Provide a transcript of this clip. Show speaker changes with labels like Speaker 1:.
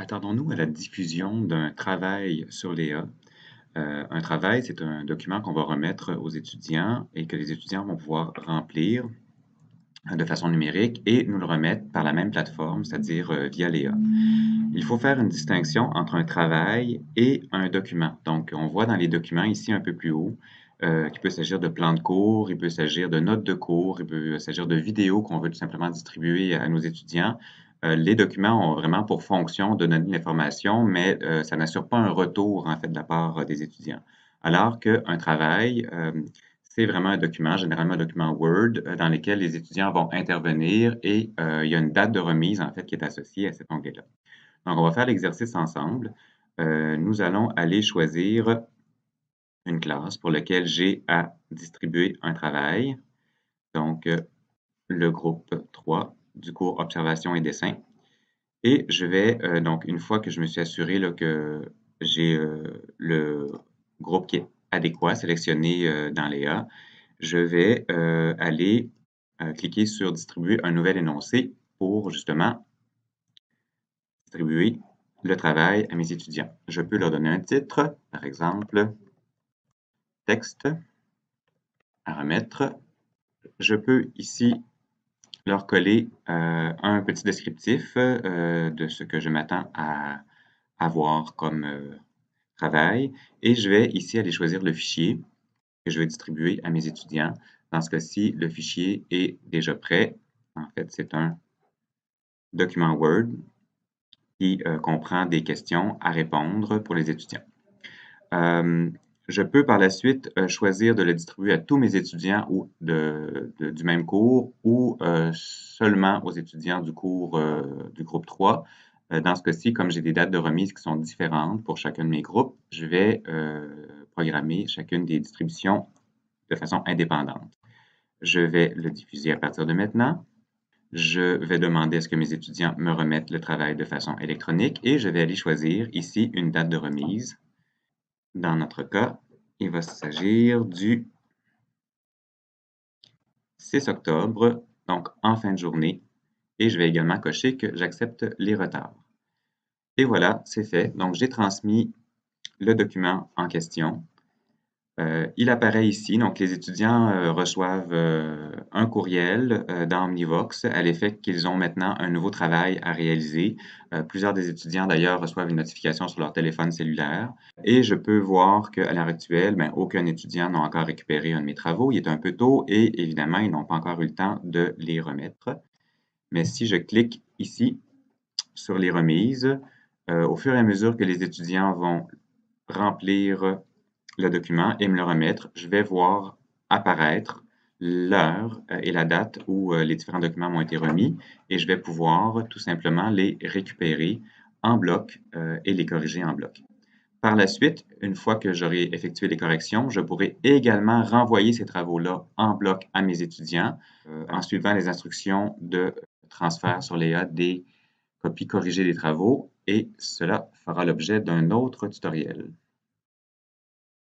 Speaker 1: Attardons-nous à la diffusion d'un travail sur Léa. Un travail, c'est un document qu'on va remettre aux étudiants et que les étudiants vont pouvoir remplir de façon numérique et nous le remettre par la même plateforme, c'est-à-dire via Léa. Il faut faire une distinction entre un travail et un document. Donc, on voit dans les documents ici un peu plus haut qu'il peut s'agir de plans de cours, il peut s'agir de notes de cours, il peut s'agir de vidéos qu'on veut tout simplement distribuer à nos étudiants. Les documents ont vraiment pour fonction de donner de l'information, mais ça n'assure pas un retour en fait de la part des étudiants. Alors qu'un travail, c'est vraiment un document, généralement un document Word, dans lequel les étudiants vont intervenir et il y a une date de remise en fait qui est associée à cet onglet-là. Donc, on va faire l'exercice ensemble. Nous allons aller choisir une classe pour laquelle j'ai à distribuer un travail. Donc, le groupe 3 du cours Observation et dessin. Et je vais, donc, une fois que je me suis assuré là, que j'ai le groupe qui est adéquat sélectionné dans Léa, je vais aller cliquer sur Distribuer un nouvel énoncé pour justement distribuer le travail à mes étudiants. Je peux leur donner un titre, par exemple, texte à remettre. Je peux ici leur coller un petit descriptif de ce que je m'attends à avoir comme travail et je vais ici aller choisir le fichier que je vais distribuer à mes étudiants. Dans ce cas-ci, le fichier est déjà prêt. En fait, c'est un document Word qui comprend des questions à répondre pour les étudiants. Je peux par la suite choisir de le distribuer à tous mes étudiants ou du même cours ou seulement aux étudiants du cours du groupe 3. Dans ce cas-ci, comme j'ai des dates de remise qui sont différentes pour chacun de mes groupes, je vais programmer chacune des distributions de façon indépendante. Je vais le diffuser à partir de maintenant. Je vais demander à ce que mes étudiants me remettent le travail de façon électronique et je vais aller choisir ici une date de remise. Dans notre cas, il va s'agir du 6 octobre, donc en fin de journée, et je vais également cocher que j'accepte les retards. Et voilà, c'est fait. Donc, j'ai transmis le document en question. Il apparaît ici, donc les étudiants reçoivent un courriel dans Omnivox à l'effet qu'ils ont maintenant un nouveau travail à réaliser. Plusieurs des étudiants d'ailleurs reçoivent une notification sur leur téléphone cellulaire et je peux voir qu'à l'heure actuelle, aucun étudiant n'a encore récupéré un de mes travaux. Il est un peu tôt et évidemment, ils n'ont pas encore eu le temps de les remettre. Mais si je clique ici sur les remises, au fur et à mesure que les étudiants vont remplir le document et me le remettre, je vais voir apparaître l'heure et la date où les différents documents m'ont été remis et je vais pouvoir tout simplement les récupérer en bloc et les corriger en bloc. Par la suite, une fois que j'aurai effectué les corrections, je pourrai également renvoyer ces travaux-là en bloc à mes étudiants en suivant les instructions de transfert sur Léa des copies corrigées des travaux et cela fera l'objet d'un autre tutoriel.